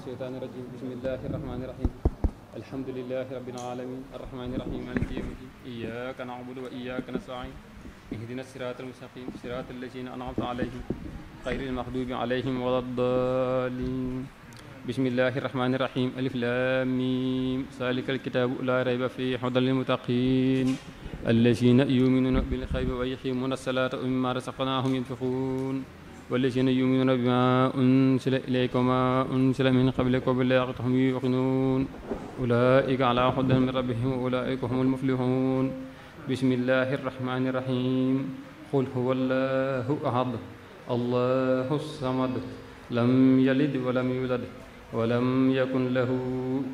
الشيطان الرجيم. بسم الله الرحمن الرحيم. الحمد لله رب العالمين الرحمن الرحيم مالك يوم الدين. إياك نعبد وإياك نستعين. اهدنا الصراط المستقيم صراط الذين أنعمت عليهم غير المغضوب عليهم ولا الضالين. بسم الله الرحمن الرحيم. ألف لام ميم ذلك الكتاب لا ريب فيه هدى للمتقين الذين يؤمنون بالغيب ويقيمون الصلاة ومما رزقناهم ينفقون والذين يؤمنون بما أنزل إليك وما أنزل من قبلك وبالآخرة هم يوقنون أولئك على هدى من ربهم وأولئك هم المفلحون. بسم الله الرحمن الرحيم. قل هو الله أحد الله الصمد لم يلد ولم يولد ولم يكن له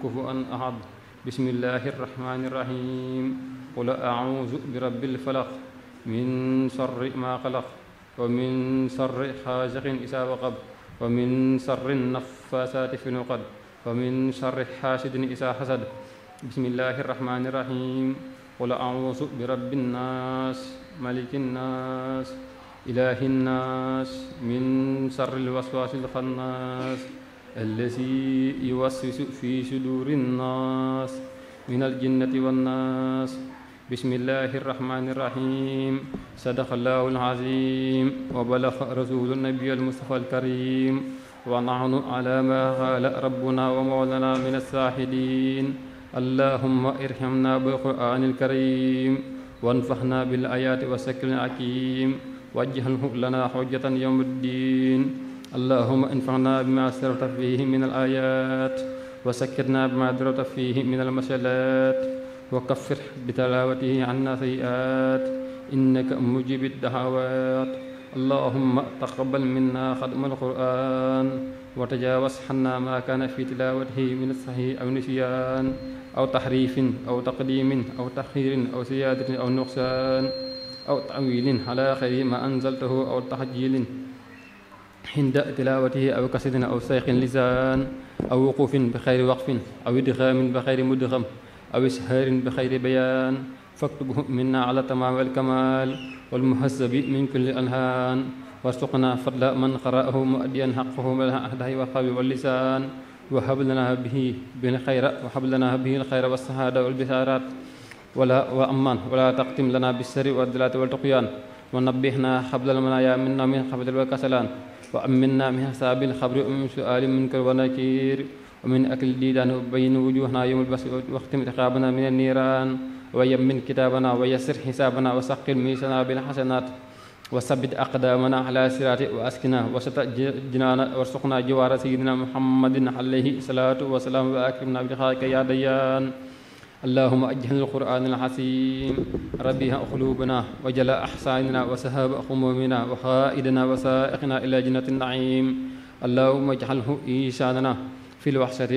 كفوا أحد. بسم الله الرحمن الرحيم. قل أعوذ برب الفلق من شر ما خلق ومن شر غاسق إذا وقب ومن شر النفاثات في العقد ومن شر حاسد إذا حسد. بسم الله الرحمن الرحيم. قل أعوذ برب الناس ملك الناس إله الناس من شر الوسواس الخناس الذي يوسوس في صدور الناس من الجنة والناس. بسم الله الرحمن الرحيم. صدق الله العظيم وبلغ رسول النبي المصطفى الكريم ونحن على ما قال ربنا ومولانا من الشاهدين. اللهم ارحمنا بالقرآن الكريم وانفعنا بالآيات والذكر الحكيم واجعله لنا حجة يوم الدين. اللهم انفعنا بما سرت فيه من الآيات وسكرنا بما درت فيه من المسألات وكفر بتلاوته عنا سيئات إنك مجيب الدعوات. اللهم تقبل منا ختم القرآن وتجاوز عنا ما كان في تلاوته من الصحيح أو نسيان أو تحريف أو تقديم أو تأخير أو زيادة أو نقصان أو تعويل على خير ما أنزلته أو تحجيل عند تلاوته أو كسر أو سيق لسان أو وقوف بخير وقف أو إدغام بخير مدغم أو إسهار بخير بيان فاكتبه منا على تمام الكمال والمهذب من كل الأنهان وارزقنا فضل من قرأه مؤديا حقه من الأهداء والقلب واللسان وهب لنا به الخير وهب لنا به الخير والسعادة والبشارات وأمان ولا تقتم لنا بالسر والدلات والطغيان ونبهنا قبل المنايا منا من قبل والكسلان وأمنا من حساب الخبر ومن سؤال منكر ونكير ومن أكل الديدان وبين وجوهنا يوم البس واختم رقابنا من النيران ويمن كتابنا ويسر حسابنا وثقل ميزاننا بالحسنات وثبت أقدامنا على صراط وأسكنا وسط جنانا وارزقنا جوار سيدنا محمد عليه الصلاة والسلام وأكرمنا بلقائك يا ديان. اللهم اجعل القرآن العظيم ربيع قلوبنا وجلاء أحزاننا وسهاب همومنا وقائدنا وسائقنا إلى جنة النعيم. اللهم اجعله إيشاننا في الوحشة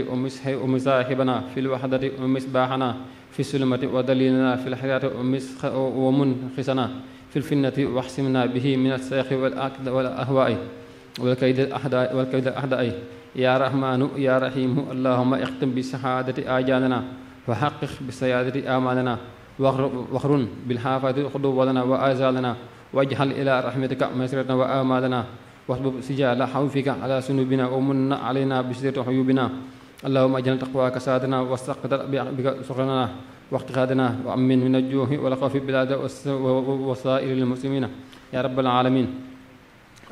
ومصاحبنا في الوحدة ومصباحنا في السلمة ودليلنا في الحياة ومنخسنا في الفنة واحسمنا به من السيخ والأهواء والكيد الأحداء يا رحمن يا رحيم. اللهم اختم بسعادة آجالنا وحقق بسيادة آمالنا واغرن بالحافظ خطواتنا وآزالنا واجعل إلى رحمتك مسيرتنا وآمالنا واصبب سجال خوفك على سنوبنا ومن علينا بستر عيوبنا. اللهم اجعل تقواك سادنا واستقدر بك سخرنا واقتقادنا وأمن من الجوع والخوف بلاد وسائر المسلمين يا رب العالمين.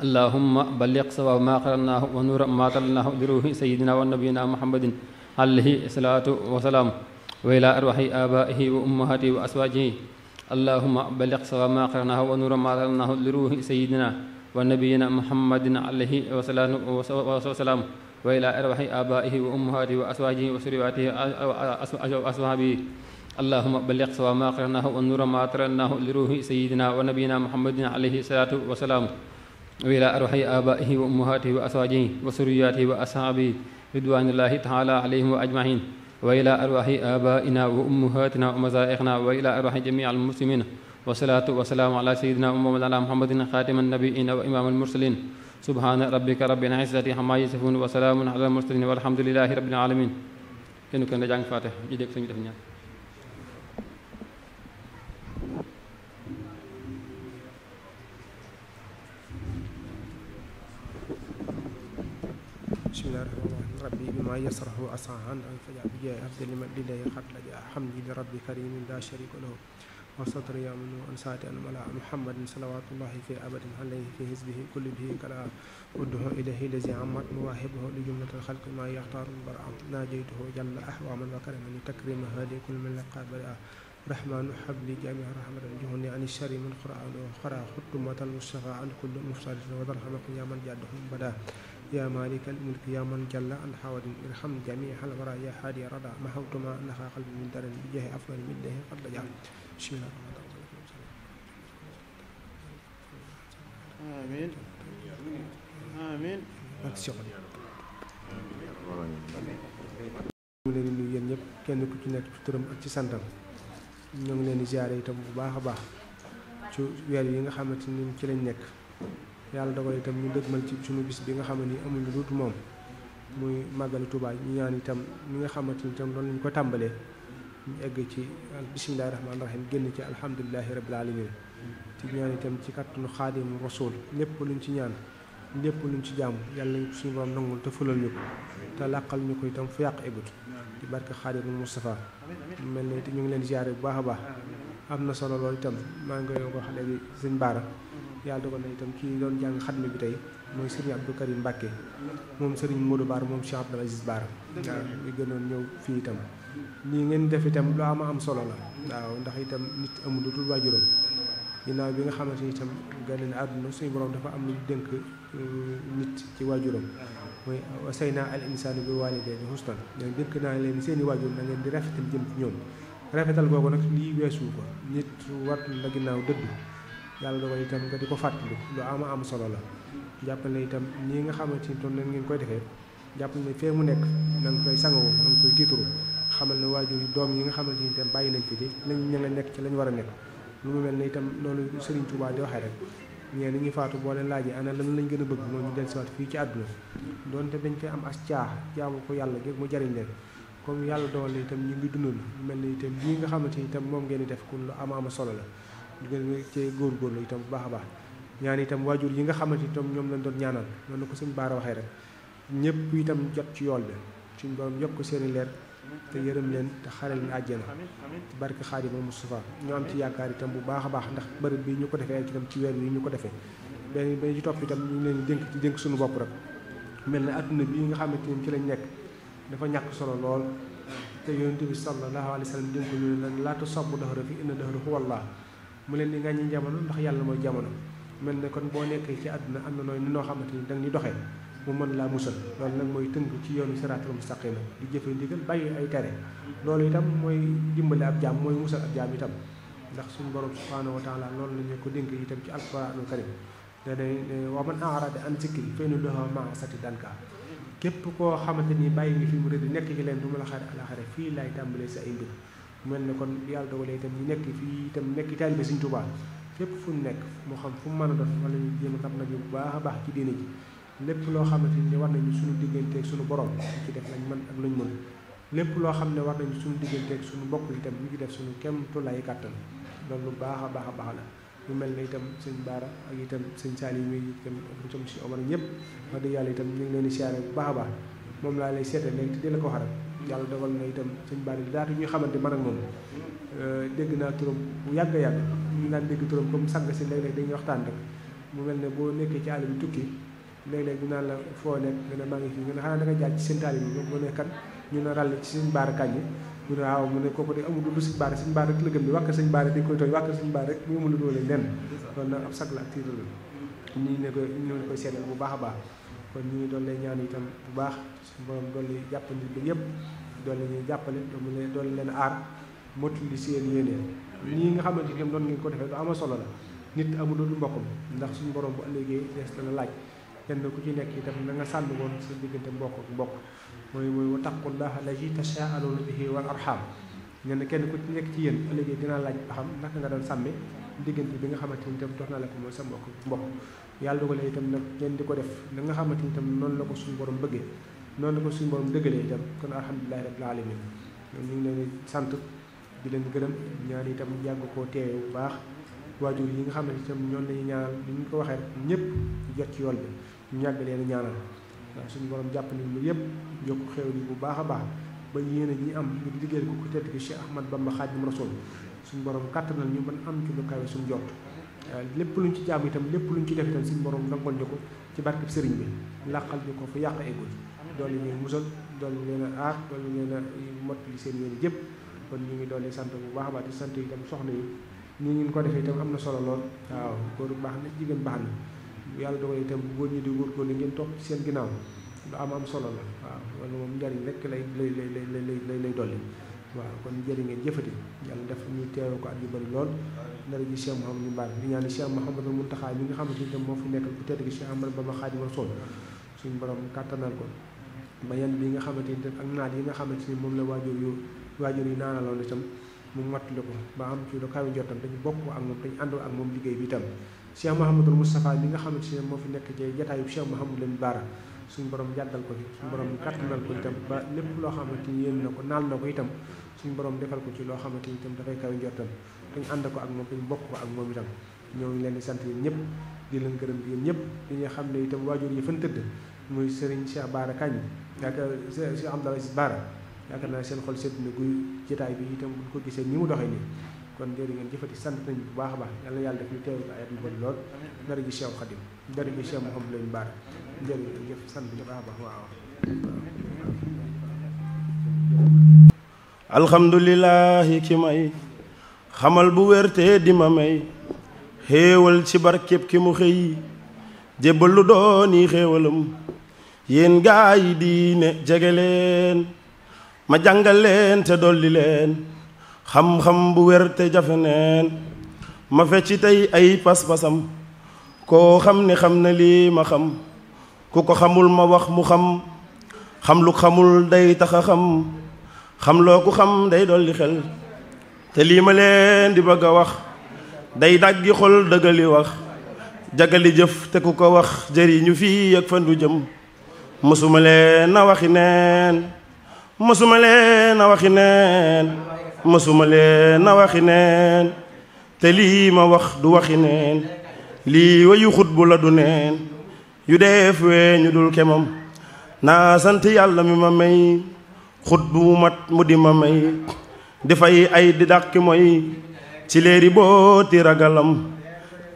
اللهم بلغ صواب ما قرأناه ونور ما تلناه لروح سيدنا ونبينا محمد عليه الصلاة والسلام وإلى أرواح آبائه وأمهاته وأزواجه. اللهم بلغ صواب ما قرأناه ونور ما تلناه لروح سيدنا ونبينا محمد عليه الصلاة والسلام وإلى أرواح آبائه وأمهاته وأزواجه وسرياته وأصحابه. اللهم بلغ صواب ما قرأناه ونور ما تلناه لروح سيدنا ونبينا محمد عليه الصلاة والسلام وإلى أرواح آبائه وأمهاته وأزواجه وسرياته وأصحابه رضوان الله تعالى عليهم أجمعين وإلى أرواح آبائنا وأمهاتنا ومشايخنا وإلى أرواح جميع المسلمين والصلاة والسلام على سيدنا ومولانا محمد خاتم النبيين وإمام المرسلين. سبحان ربك رب العزة عما يصفون وسلام على المرسلين والحمد لله رب العالمين. kenn ku ne jàng Faatiha ñu dégg suñu def ñaan. bismillaahi rahmaani rahiim ربي بما يسره أسعان فجاء بجاه أفضل من لله قد لجأ حمدي لربي كريم لا شريك له وسطر يامن أنسات أن ملا محمد صلوات الله في أبد عليه في حزبه كل به كلا ودعو إليه الذي عمت مواهبه لجملة الخلق ما يختار البرع ناجيته جل أحواما وكرما تكريمها لكل من لقى بدأ رحمن حبلي جميع رحمة جهني عن الشر من قرآن وقرأ خطمة المصطفى عن كل مفسد وضرحمك يا من جادهم بدا يا مالك الملك يا من جل عن حواد ارحم جميع الورى يا حادي رضا محوت ما نخى قلبي من درن بجاه أفضل من له قد لجا بسم الله الرحمن الرحيم آمين آمين mu leen di nuyu yéen ñëpp kenn ku ci nekk ci turam ak ci santam ñoo ngi leen di ziare itam bu baax a baax ci weer yi nga xamante ni ci lañ nekk yàlla dogal itam ñu dëgmal ci suñu bis bi nga xam ne amuñu luutu moom muy màggali Tuubaa ñu ñaan itam ñi nga xamante ni itam loolu lañ ko tàmbalee ñu egg ci bismillaahi rahmaani rahiim génn ci alhamdulilahi rabbil alamin ci ñaan itam ci kàttanu Xaadimu Rasuul lépp luñ ci ñaan lépp luñ ci jaamu yàlla nañ suñu borom nangul te fulal ñu ko te làqal ñu ko itam fu yàq egut ci barke Xaadimu Mustafaa mel ne ñu ngi leen ziare bu baax a baax am na solo loolu itam maa ngi koy wax léegi sëñ Baara yàlla dogal na itam kii doon jàng xatmi bi tey mooy sëriñ Abdou Karim Mbàkke moom sëriñ Modou Baara moom Cheikh Abdoul Aziz Baara waaw ñu gënoon ñëw fii itam lii ngeen def itam lu am solo la waaw ndax itam nit amul lu dul waajuram ginnaaw bi nga xamante ni itam gane na àdduna suñu borom dafa am lu dénk nit ci waajuram mooy wasayna al insaanu bi waalidayni husnan ñoom dénk naa leen seeni waajur na ngeen di rafetal jëm ci ñoom rafetal googu nag lii weesu ko nit war la ginnaaw dëddu yàlla dogal itam nga di ko fàttali lu am solo la jàppal ne itam nii nga xamante ni toon na ngeen koy defee jàppal ne fee mu nekk na nga koy sangoo na nga koy tiituru xamal ne waajur yi doom yi nga xamante ni itam bàyyi nañ fi di lañ ña nga nekk ci lañ war a nekk lu mu mel ne itam loolu Serigne Touba di waxee rek ñee ni ñuy faatu boo leen laajee ana lan lañ gën a bëgg noonu ñu dellusiwaat fii ci àdduna doonte dañ fay am as caax jaamu ko yàlla ngir mu jariñ leen comme yàlla dogal na itam ñu ngi dundal lu mel ne itam lii nga xamante ni itam moom ngeen di def kun lu am solo la ñu gën cee góorgóorlu itam bu baax a baax ñaan itam waajur yi nga xamante ni itam ñoom lañ doon ñaanal noonu ko sëñ Baara waxee rek ñëpp itam jot ci yool bi suñ borom yokk seeni leer te yërëm leen te xaral leen àjjana ci barke Xaadimu Mustafaa ñu am ci yaakaar itam bu baax a baax ndax bërëb bi ñu ko defee itam ci weer wi ñu ko defee benn ci topp itam ñu ngi leen di dénk suñu bopp rek mel ne adduna bii nga xamante ni ci lañ nekk dafa ñàkk solo lool te yonent bi sallallahu alayhi wa sallam dénk ñu ne laata sopp dahra fi inna dahra huwa Allah mu leen di ngàññi jamono ndax yàlla mooy jamono mel ne kon boo nekkee ci àdduna am na nooy ni noo xamante ni danga ni doxee mu mën laa musal loolu nag mooy tënk ci yoonu siraatal mustaqim di jëfe ndigal bàyyi ay tere loolu itam mooy dimbale ab jaam mooy musal ab jaam itam ndax suñu borom subhaanahu wa taala loolu la ñu ko dénk itam ci alquraanul karim ne wa man a'rada an zikri fa inna lahu ma'isatan danka képp koo xamante ni bàyyi ngi fi mu rëdd nekk ci leen du ma la xaar alaxira fii laay tàmbalee sa ay mbir mel ne kon yàlla dogalee itam ñu nekk fii itam nekk taalibe Sëriñ Tuubaa fépp fu ñu nekk moo xam fu mu mën a doon wala ñu jéem a tam nañu bu baax a baax ci diine ji lépp loo xamante ni war nañu suñu digganteeg suñu borom ñu ci def lañ mën ak luñ mën lépp loo xam ne war nañu suñu digganteeg suñu mbokk itam ñu ci def suñu kem tolluwaay kàttan loolu lu baax a baax la ñu mel ne itam sëñ Baara ak itam sëñ Saliou mi itam itam si Omar ñëpp wax dëgg yàlla itam ñu ngi leen di siyaare bu baax a baax moom laa lay seetal léegi te di la ko xaral yàlla dogal na itam sëñ Baara daatu ñuy xamante man ak moom dégg naa turam bu yàgg a yàgg ñu naan dégg turam comme sàgg si léeg-léeg dañuy waxtaan rek mu mel ne boo nekkee ci àll bi tukki léeg-léeg ñu naan la foo nekk nga ne maa ngi fii nga ne xanaa da nga jaar ci seen taali bi mu ne kan ñu ne ràll ci sëñ Baara kañ mu ne waaw mu ne kooku de amul lu sëñ Baara rek la gëm bi wàkk sëñ Baara di koy tooñ wàkk sëñ Baara rek mu amul lu doole lenn loolu nag ab sag la ak tiital la ñu koy seetal bu baax a baax kon ñu ngi doon lay ñaan itam bu baax suñu borom dolli jàppandi bi yëpp dolli ñuy jàppale dolli leen aar mottali seen yéene ñii nga xamante ni doon ngeen ko defee lu ama solo la nit amul lu mbokkam ndax suñu borom bu ëllëgee des dana laaj kenn ku ci nekk itam na nga sànn woon sa diggante mbokk ak mbokk mooy wa taqullaha allazi tasaaluna bihi wal arham ñenn kenn ku ci nekk ci yéen ëllëgee dinaa laaj ba xam naka nga doon sàmme diggante bi nga xamante ni itam dox na la ko mooy sa mbokk yàlla dogalee itam nag ngeen di ko def na nga xamante ni itam noonu la ko suñu borom bëggee noonu la ko suñu borom dëggalee itam kon alhamdulilahi rabbil alamin ñu ngi leen di sant di leen gërëm ñaan itam yàgg koo teewe bu baax waajur yi nga xam ne itam ñoom lañuy ñaanal ni ñu ko waxee rek ñëpp jot ci yool bi ñu yàgg leen ñaanal suñu borom jàpp nañ lu yëpp yokk xew li bu baax a baax ba yéene ñi am ngir liggéeyal ko ku tedd ki Cheikh Ahmad Bamba Xaadimu Rasuul suñu borom kàttanal ñu ban am ci lu kawe suñu jot lépp luñ ci jaam itam lépp luñ ci def itam suñu borom nangol ñu ko ci barkeb sëriñ bi làqal ñu ko fa yàq eggul doolu leen musal doolu leen a aar doolu leen a mottali seen yéene jëpp kon ñu ngi doole sant bu baax a baax di sant itam soxna yi ñu ngi ko defee itam am na solo lool waaw góor baax na jigéen baax na yàlla dogal itam góor ñi di góorgóorlu ngeen topp ci seen ginnaaw lu am solo la waaw loolu moom njariñ rek lay dolli waaw kon jërë ngeen jëfati yàlla def ñu teewe ko at yu bëri lool ndara ji Cheikh Mouhamadou Mbacké di ñaan Cheikh Mouhamadou Mountakha mi nga xamante ni itam moo fi nekkal ku tedd gi Cheikh Ahmadou Bamba Khadimu Rasul suñu borom kàttanal ko ba yan bi nga xamante ni ak naat yi nga xamante ni moom la waajur yi naanaloon itam mu mottali ko ba am ci lu kawe njottam dañu bokk ak moom dañu ànd ak moom liggéey bi itam Cheikh Mouhamadou Moustapha mi nga xamante ni moo fi nekk ci jataayu Cheikh Mouhamadou Lamine Bara suñu borom jàddal ko fi suñu borom kàttanal ko itam ba lépp loo xamante ni yéen na ko naal na ko itam suñu borom defal ko ci loo xamante ni itam dafay kawe njottam dañu ànd ko ak moom dañu bokk ko ak moom itam ñoo ngi leen di sant yéen ñëpp di leen gërëm yéen ñëpp di nga xam ne itam waajur yi fan tëdd muy Serigne Cheikh Bara Kagne yaakaar Cheikh Abdoul Aziz Bara yaakaar naa seen xol sedd na guy jotaay bi itam bu ko gisee ni mu doxee nii kon jërë ngeen jëfati sant nañu bu baax a baax yàlla def ñu teew ayat yu bëri lool dara ji Cheikh Khadim dara ji Cheikh Mouhamadou Lamine Bara jërë ngeen jëf sant bu baax a baax waaw alhamdulillahi ki may xamal bu wérte di ma may xéewal ci barkeb ki mu xëy jébbal lu dooni xéewalam yéen gaa yi diine jege leen ma jàngal leen te dolli leen xam-xam bu wérte jafe neen ma fecci tey ay pas-pasam koo xam ne xam na lii ma xam ku ko xamul ma wax mu xam xam lu xamul day taxa xam loo ku xam day dolli xel te lii ma leen di bëgg a wax day daggi xol dëggali wax jagali jëf te ku ko wax jëriñu fii ak fan du jëm mësuma leen a waxi neen mësuma leen a waxi neen mësuma leen a waxi neen te lii ma wax du waxi neen lii wayu xut bu la du neen yu def wee ñu dul kemam naa sant yàlla mi ma may xut bu mat mu di ma may di fay ay di dàqi mooy ci leeri booti ragalam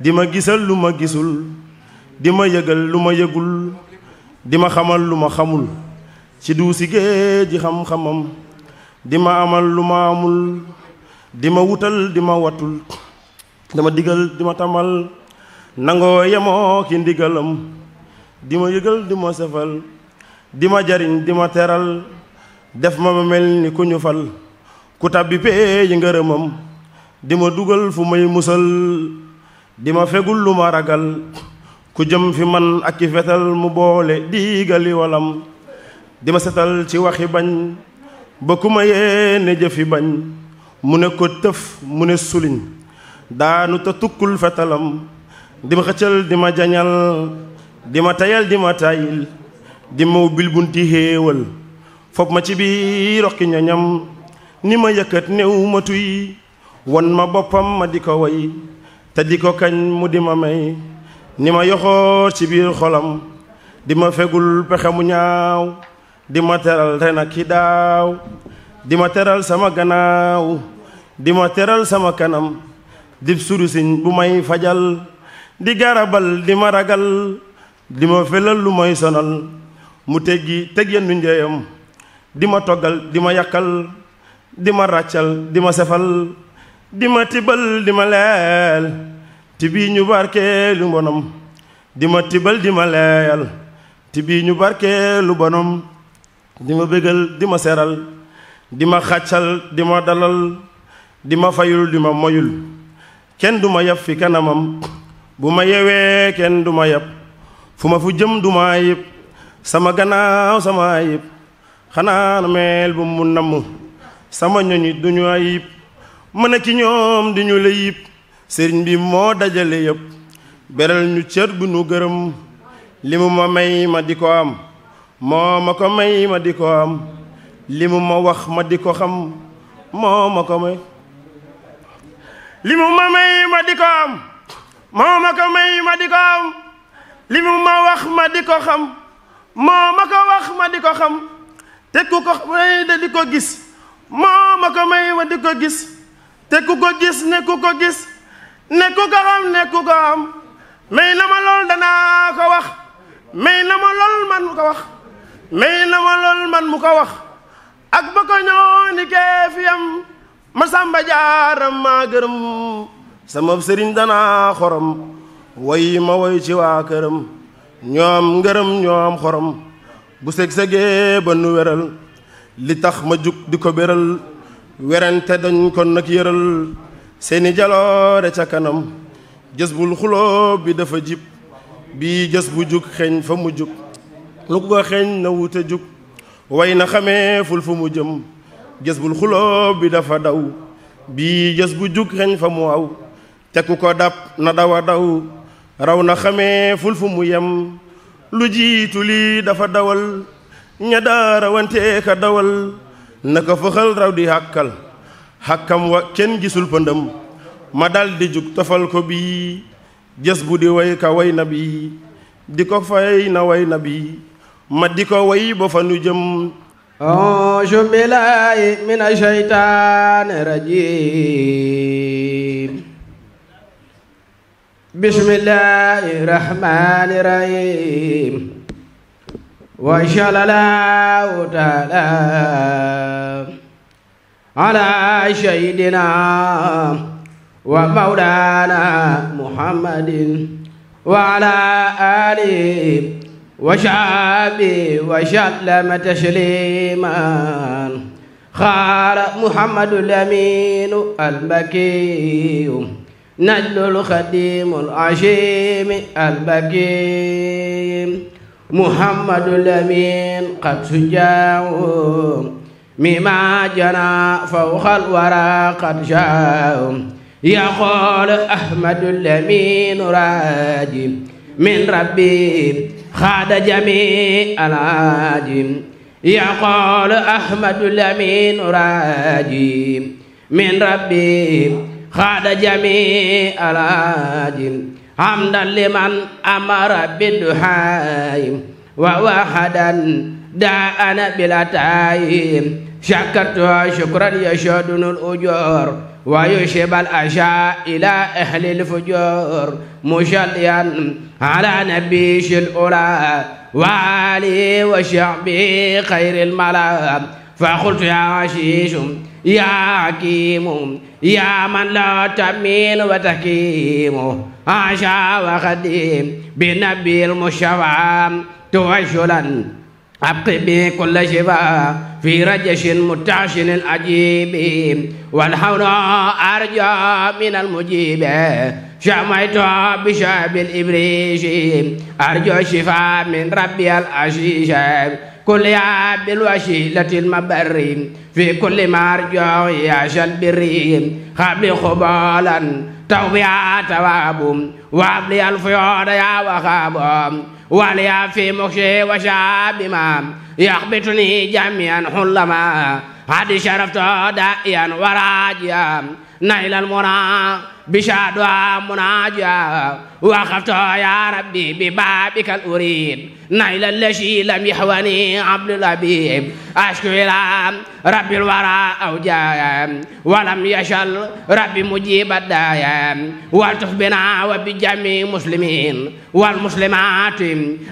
di ma gisal lu ma gisul di ma yëgal lu ma yëgul di ma xamal lu ma xamul ci duusi géej ji xam-xamam di ma amal lu ma amul di ma wutal di ma watul dama digal di ma tamal nangoo yemoo ki ndigalam di ma yëgal di ma sefal di ma jariñ di ma teral def ma ba mel ni ku ñu fal ku tàbbi pee yi ngërëmam di ma dugal fu may musal di ma fegul lu ma ragal ku jëm fi man ak ki fetal mu boole diigali walam di ma setal ci waxi bañ ba ku ma yéene jëfi bañ mu ne ko tëf mu ne suliñ daanu te tukkul fetalam di ma xëccal di ma jañal di ma tayal di ma tayil di ma ubbil bunti xéewal foog ma ci biir roqi ñañam ni ma yëkkat néew ma tuy won ma boppam ma di ko way te di ko kañ mu di ma may ni ma yoxoor ci biir xolam di ma fegul pexe mu ñaaw di ma teral ren ak ki daaw di ma teral sama gannaaw di ma teral sama kanam di surusiñ bu may fajal di garabal di ma ragal di ma felal lu may sonal mu teg yennu njeyam di ma toggal di ma yàkkal di ma ràccal di ma sefal di ma tibal di ma leel ti bii ñu barkeelu bonam di ma tibal di ma leeyal ti bii ñu barkeelu bonam di ma bégal di ma seral di ma xàccal di ma dalal di ma fayul di ma moyul kenn du ma yab fi kanamam bu ma yewee kenn du ma yab fu ma fu jëm du ma ayib sama gannaaw sama ayib xanaa na meel bu mu namm sama ñoñi duñu ayib mën a ki ñoom di ñu la yib sëriñ bi moo dajale yëpp beral ñu cër bu nu gërëm li mu ma may ma di ko am moo ma ko may ma di ko am li mu ma wax ma di ko xam moo ma ko may li mu ma may ma di ko am moo ma ko may ma di ko am li mu ma wax ma di ko xam moo ma ko wax ma di ko xam te ku ko may de di ko gis moo ma ko may ma di ko gis te ku ko gis ne ku ko gis ne ku ko xam ne ku ko am may na ma lool danaa ko wax may na ma lool man mu ko wax may na ma lool man mu ko wax ak ba ko ñoo ni keefiyam ma sàmba jaaram maa gërëm sama sëriñ danaa xorom woy ma woy ci waa këram ñoom ngërëm ñoom xorom bu seg-segee ba nu weral li tax ma jug di ko béral werante dañ ko nag yëral seeni jaloore ca kanam jës bul xuloo bi dafa jib bii jës bu jug xeeñ fa mu jug lu ko xeeñ na wute jug way na xamee ful fu mu jëm jës bul xuloo bi dafa daw bii jës bu jug xeeñ fa mu aw te ku ko dab na daw a daw raw na xamee ful fu mu yem lu jiitu lii dafa dawal ña daara wante ka dawal naka fëxal raw di xàkkal xàkkam wa kenn gisul pëndëm ma dal di jug tofal ko bii jës bu di way ka way na bi di ko fay na way na bi ma di ko way ba fa nu jëm auzu billaahi mina shaytaani rajiim bismillaahi rahmaani rahiim wa sallallaahu ta'aalaa alaa sayyidinaa wa mawlaanaa muhammadin wa alaa aalihi wa sahbihi wa sallama tasliiman qaala muhammadul amiinu al-makkiyu najlul xadiimul asiimi al-bakiim muhammadul amiin qad sujjaahu mimmaa janaa fawqal waraa qad jaahu yaqulu ahmadul amiin raaji min rabbi xaada jamii alaajim yaqulu ahmadul amiin raaji min rabbi xaada jamii alaajim hamdan liman amara bidduhaay wa wahadan daana bilataayi shakartu shukran yashadunul ujoor wa yushibal asha ila ahlil fujoor mushalliyan ala nabiyil ula wa alihi wa sahbihi khairil mala fa qultu ya ashish ya hakim ya man la tamin wa tahkim asha wa khadim bi nabil mushafa tuwashulan أبقي بكل شفاء في رجش متعشن العجيب والحول أرجى من المجيب شميت بشاب الإبريش أرجو شفاء من ربي العشيش كل عاب الوشيلة المبر في كل مرجع يعشى البر قبل خبالا توبيا تواب وابلي الفيور يا وخاب وليا في مخشي وشاب ما يخبطني جميعا حلما هذه شرفت دائيا وراجيا نيل المنى بشادوا مناجا وخفت يا ربي ببابك الأريد نيل الذي لم يحوني عبد الأبيب أشكو إلى ربي الورى أوجايا ولم يشل ربي مجيب الدايا والتف بنا وبجميع المسلمين والمسلمات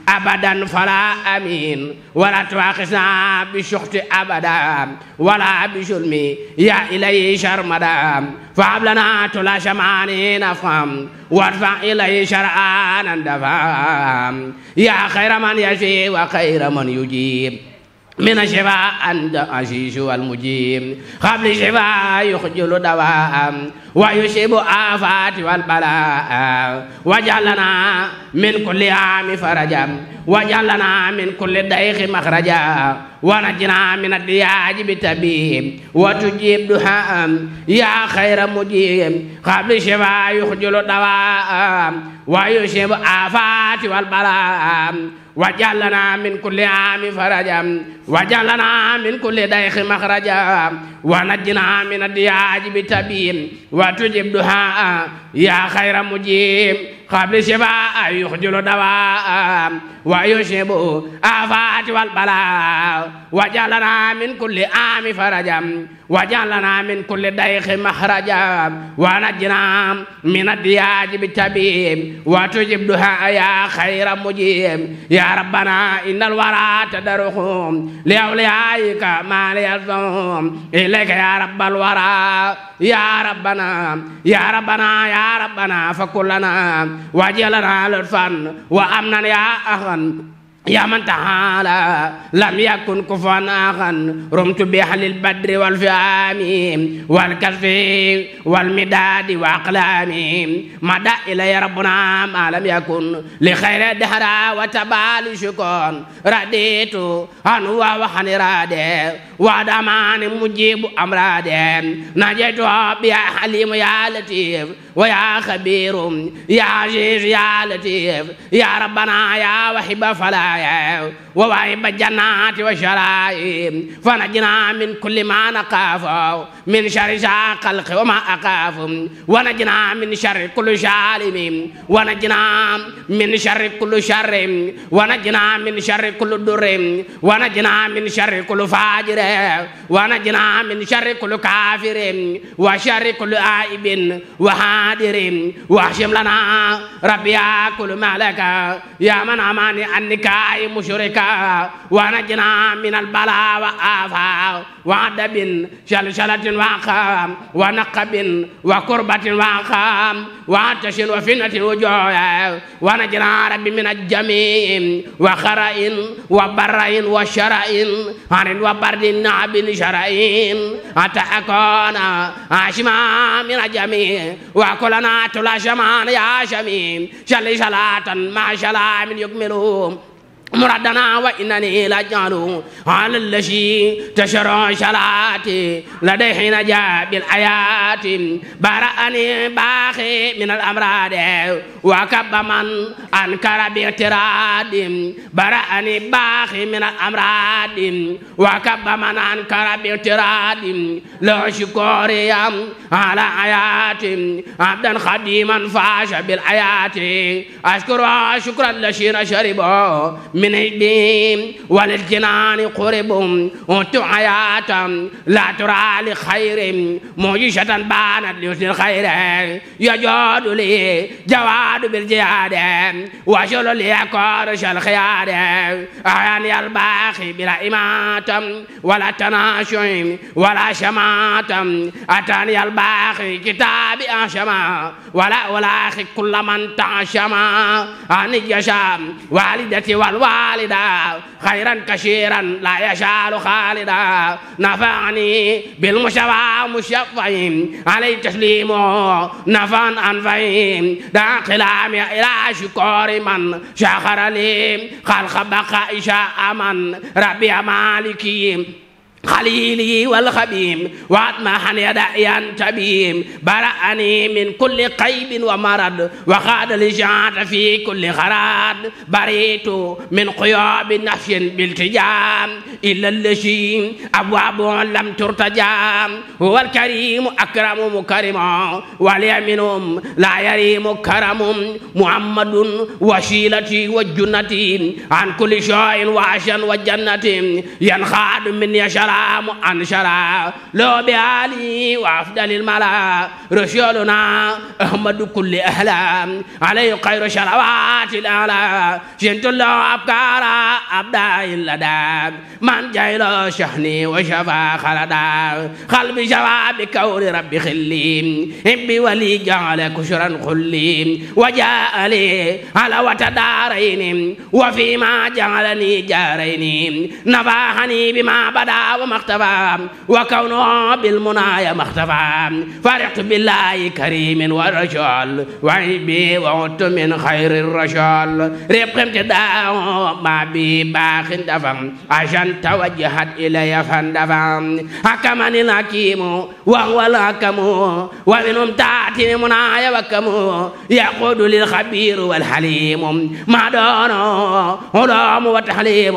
أبدا فلا أمين ولا تواخذنا بشخط أبدا ولا بشلمي يا إلي شرمدا فهب لنا تلا شماني نفهم وارفع إلي شرعانا دفام يا خير من يشفي وخير من يجيب من الشفاء أنت عزيز والمجيب قبل الشفاء يخجل دواء ويشيب آفات والبلاء وجعلنا من كل عام فرجا وجعلنا من كل ضيق مخرجا ونجنا من الدياج بتبيب وتجيب دعاء يا خير مجيب قبل الشفاء يخجل دواء ويشيب آفات والبلاء وجعلنا من كل عام فرجا وجعلنا من كل ضيق مخرجا ونجنا من الدياج بتبيب وتجيب دعاء يا خير مجيب قبل شفاء يخجل دواء ويشهب آفات والبلاء وجعلنا من كل عام فرجا وجعلنا من كل ضيق مخرجا ونجنا من الدياج بالتبيب وتجب دعاء يا خير مجيب يا ربنا إن الورى تدرهم لأوليائك ما ليلزم إليك يا رب الورى يا ربنا يا ربنا يا ربنا فكلنا وجلنا لطفا وأمنا يا أخا يا من تعالى لم يكن كفوا آخا رمت بأهل البدر والفئام والكشف والمداد وأقلام مدى إلي ربنا ما لم يكن لخير الدهر وتبال شكون رديت عنه وحن رادي ودمان مجيب أمرادي نجيت يا حليم يا لطيف ويا خبير يا عزيز يا لطيف يا ربنا يا وحب فلا وواهب الجنات والشرائم فنجنا من كل ما نخاف من شر خلق وما أخاف ونجنا من شر كل شالم ونجنا من شر كل شر ونجنا من شر كل در ونجنا من شر كل فاجر ونجنا من شر كل كافر وشر كل عائب وحاضر واحشم لنا ربي كل مالك يا من أماني أنك مشركا ونجنا من البلاء وآفا وعدب شلشلة وعقام ونقب وكربة وعقام وعطش وفتنة وجوع ونجنا ربي من الجميع وخرائن وبرائن وشرائن عن وبرد نعب شرائن حتى أكون عاشما من الجميع وكلنا تلا شمان يا شميم شلشلة مع شلام يكملون مرادنا وإنني لجعل على الذي تشرع شلاتي لديه نجا بالآيات برأني باخي من الأمراض وكب من أنكر باعتراض برأني باخي من الأمراض وكب من أنكر باعتراض لو شكوري على آيات عبدا خديما فاش بالآيات أشكر شكرا الذين شربوا من الدين والجنان قربهم وتعياتا لا ترى لخير موجشة بانت لحسن الخير يجود لي جواد بالجهاد وشل لي كورش الخيار أعاني الباخي بلا إماتة ولا تناشع ولا شماتة أتاني الباخي كتابي أشما ولا أخي كل من تعشما عن الجشام والدتي والوالدة خيرا كثيرا لا يشال خالدا نفعني بالمشفى مشفعين عليه تسليمه نفعا أنفعين دا كلامي إلى شكور من شاخر لي خلق بقاء شاء من ربي مالكي خليلي والخبيم واتمحن يدعيا تبيم برأني من كل قيب ومرض وخاد لجعت في كل خراد بريت من قياب نفس بالتجام إلا الذي أبواب لم ترتجام هو الكريم أكرم مكرم واليمين لا يريم كرم محمد وشيلتي والجنة عن كل شيء وعشا والجنة ينخاد من يشرع أنشرا لو بعلي وأفضل الملا رسولنا أحمد كل أهلا عليه خير شروات الأعلى شنت الله أبكارا أبدا إلا من جايل شحني وشفا خلدا قلبي شفا بكون ربي خلي إبي ولي جعل كشرا خلي وجاء لي على وتدارين وفيما جعلني جارين نفعني بما بدا ومختفى وكونه بالمنايا مختفى فرحت بالله كريم والرجال وعيبي وعدت من خير الرجال ربقمت داو ما بي باخ دفن عشان توجهت إلي فاندفن حكمني الحكيم وهو الحكم ومنهم تأتي منايا وكم يقود للخبير والحليم ما دونه هدام وتحليم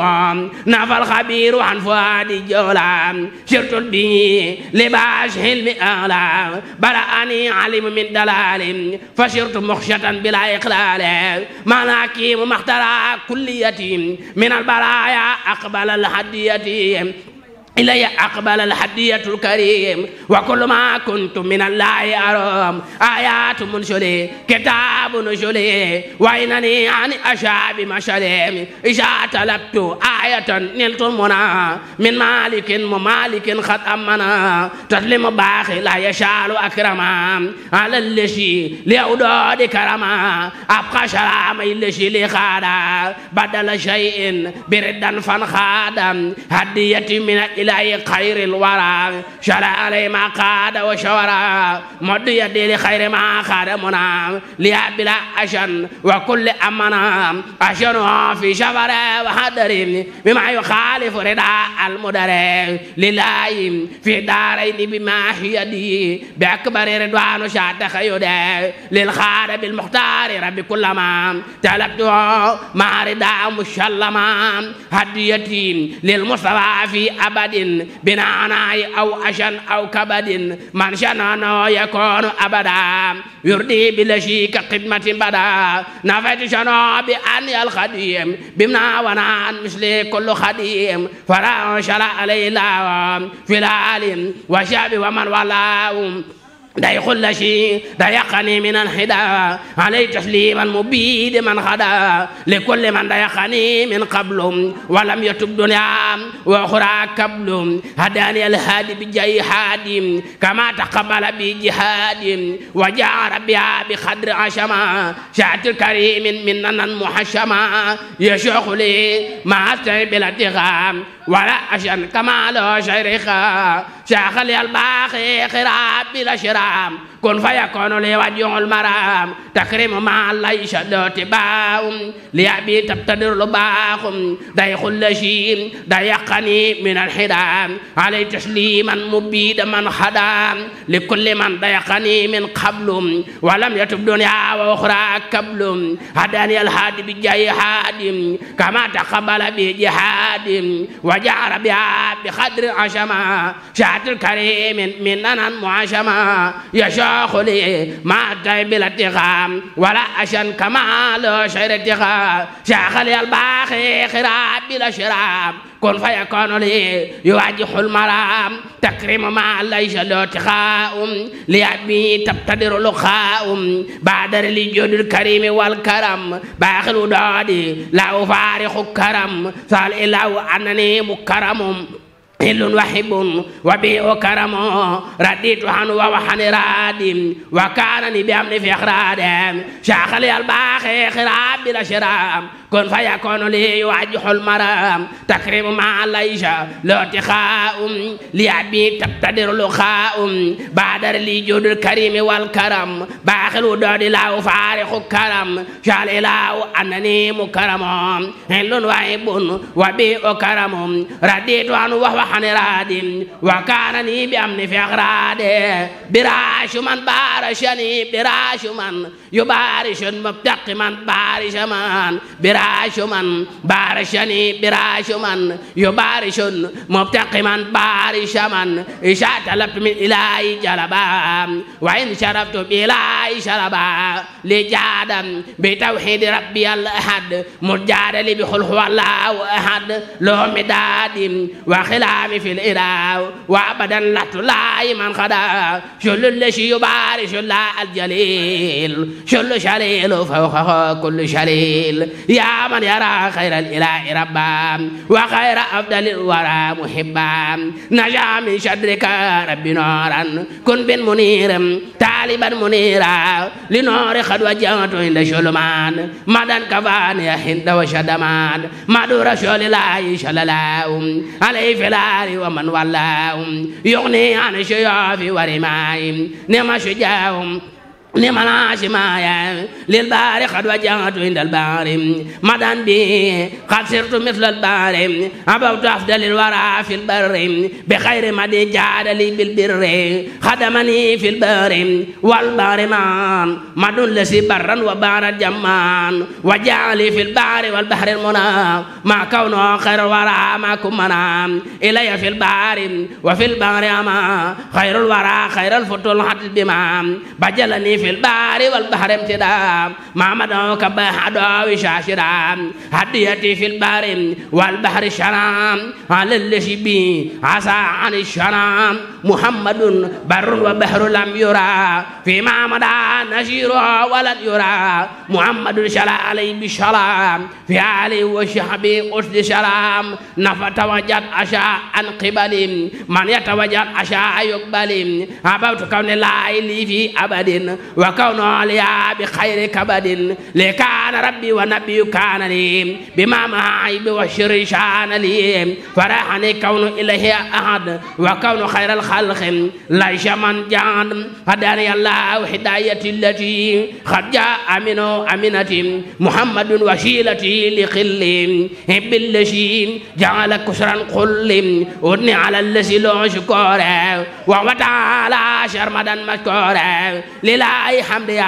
نفى الخبير عن فؤاد الجول الأولى شرط به لباس حلم أعلى برأني علم من دلال فشرت مخشة بلا إقلال مناكيم مخترع كليتي من البرايا أقبل الحدية إلي أقبل الحدية الكريم وكل ما كنت من الله أرام آيات منشلي كتاب نشلي وإنني عن أشاب مشلي إذا طلبت آية نلت المنى من مالك ممالك قد أمنا تسلم باخي لا يشال أكرما على اللشي لأوداد كرما أبقى شرام اللشي لخادا بدل شيء بردا فانخادا هدية من إلهي خير الورى شرع علي ما قاد وشورى مد يدي لخير ما خاد منا ليا بلا أشن وكل أمنا أشن في شفر وحضر بما يخالف رداء المدر لله في دارين بما يدي بأكبر رضوان شات خيوده للخار بالمختار ربي كل ما طلبته مع رداء مسلما هديتي للمصطفى في أبد بنعناي أو أشن أو كبد من شنانه يكون أبدا يردي بلشيك خدمة بدا نفت شنو بأن الخديم بمنا ونعن مثل كل خديم فلا شرع عليه الله في العالم وشعب ومن ولاهم دا يخل شيء دا يقني من الهدى عليه تسليما مبيد من خدا لكل من دا يقني من قبل ولم يتب دنيا واخرى قبل هداني الهادي بجاي حادم كما تقبل بجهاد وجاء ربيا بقدر عشما شاعت الكريم مننا محشما يشوخ لي ما استعب الاتغام ولا أشن كما له شيخا شيخ لي الباقي خراب بلا شراب كن فيكون لي وجه المرام تكريم مع الله يشهد تباهم ليأبي تبتدر لباهم دا يخل شيء دا يقني من الحرام عليه تسليما مبيد من خدام لكل من دا يقني من قبل ولم يتب دنيا وأخرى قبل هداني الهادي بجاي حادم كما تقبل بجهاد وجعل بها بقدر عشما شهد الكريم مننا معشما يشاخ لي ما تيب الاتغام ولا أشن كما له شعر اتغام شاخ لي الباخي خراب بلا شراب كن فيكون لي يواجه المرام تكريم ما ليس له اتخاء ليأبي تبتدر لخاء بعد لجود الكريم والكرم باخل دادي لا أفارق كرم سأل إله أنني مكرم هل وحب وبيع كرم رديت عنه وحن رادم وكانني بأمن في أخرادم شاخ لي الباخي خراب بلا شرام كن فيكون لي يوجه المرام تكريم مع ليس لا اتخاء ليأبي تبتدر لخاء بعد لجود الكريم والكرم باخل دود لا أفارق كرم شال إله أنني مكرم هل وحب وبيع كرم رديت عنه وحن رادم وكانني بأمن في أغراده براش من بارشني براش من يبارش مبتق من بارش من براش من بارشني براش من يبارش مبتق من بارش من إذا طلبت من إلهي جلبا وإن شربت بإلهي شربا لجادا بتوحيد ربي الأحد مجادل بخلق الله أحد له مداد وخلام في الإله وأبدا لا تلاقي من خدا شل الذي يبارش الله الجليل شل شليل فوق كل شليل يا من يرى خير الإله ربا وخير أفضل الورى محبا نجا من شدرك ربي نورا كن بن منير طالبا منيرا لنور قد وجهت عند شلمان مدن كفاني هند وشدمان مدو رسول الله صلى الله عليه في الآل ومن ولاهم يغني عن الشيوخ ورماهم نعم شجاعهم نمنا شمايا للبار قد وجهت عند البار مدان بي قد صرت مثل البار أبوت أفضل الورى في البر بخير مدي جاد لي بالبر خدمني في البر والبار مان مدن لسي برا وبار الجمان وجعلي في البار والبحر المنى ما كونه خير الورى ما كمنا إلي في البار وفي البار أما خير الورى خير الفتول حتى بما بجلني في البار والبحر امتداد ما مدعوك بحدو شاشرا هديتي في البار والبحر شرام على الذي بي عسى عن الشرام محمد بر وبحر لم يرى فيما مدى نشير ولن يرى محمد شلا عليه بالسلام في علي وشحبي قصد سلام نفت وجد أشاء عن قبل من يتوجد أشاء يقبل أبوت كون لا لي في أبد وكون عليا بخير كبد لكان ربي ونبي كان لي بما معيب والشر شان لي فرحني كون إليه أحد وكون خير الخلق ليس من جان هداني الله هدايتي التي قد جاء من أمينة محمد وسيلتي لقل بالذي جعل كسرا قل ودني على الذي له شكر وهو تعالى شرمدا مشكورا لله حمدي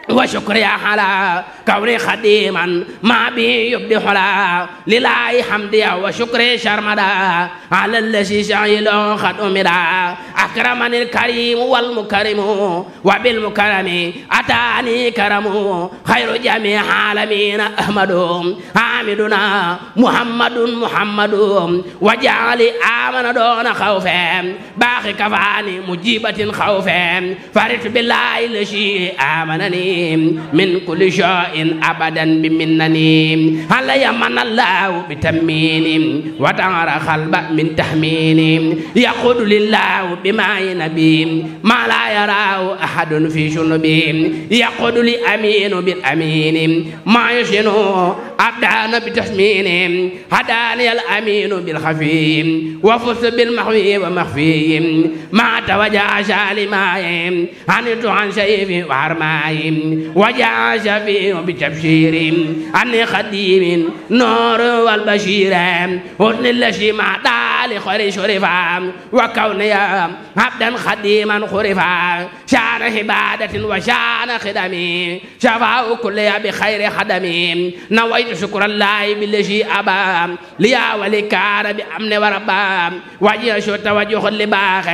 وشكري على كوني خديما ما بي يبدي حلا لله حمدي وشكري شرمدا على الذي سعيل قد أمدا أكرمني الكريم والمكرم وبالمكرم أتاني كرم خير جميع عالمين أحمد حامدنا محمد وجعل آمن دون خوف باقي كفاني مجيبة خوف فرت بالله الذي آمنني من كل شيء أبدا بمنني هل يمن الله بتمين وتعرى خلب من تحمين يقول لله بما ينبي ما لا يراه أحد في شنبه يقول لأمين بالأمين ما يشنو أبدان بتسمين هداني الأمين بالخفي وفزت بالمحوي ومخفي ما توجع سالماي عنت عن سيفي وعرماي وجاء شفيع بتبشير أني خديم نور والبشير حسن الذي مع دال خير شرفا وكوني عبدا خديما خرفا شان عبادة وشان خدمي شفاء كل بخير خدمي نويت شكر الله بالذي أبى ليا ولكان بأمن وربا وجه توجه لباخ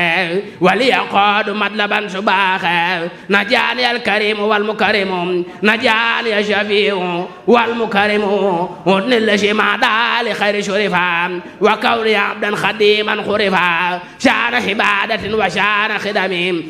وليقاد مطلبا سباخ نجاني الكريم والمكرم نجاني الشفيع والمكرم ودن الذي مع دال خير شرفا وكوني عبدا خديما خرفا شان عبادة وشان خدمي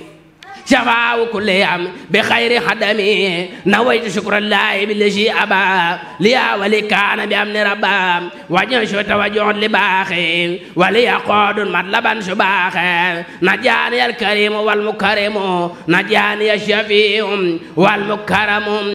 شفاء كل يوم بخير خدمي نويت شكر الله بالذي أبى ليا ولكان بأمن ربا وجه توجه لباخي وليقود مطلبا سباخي نجاني الكريم والمكرم نجاني الشفيع والمكرم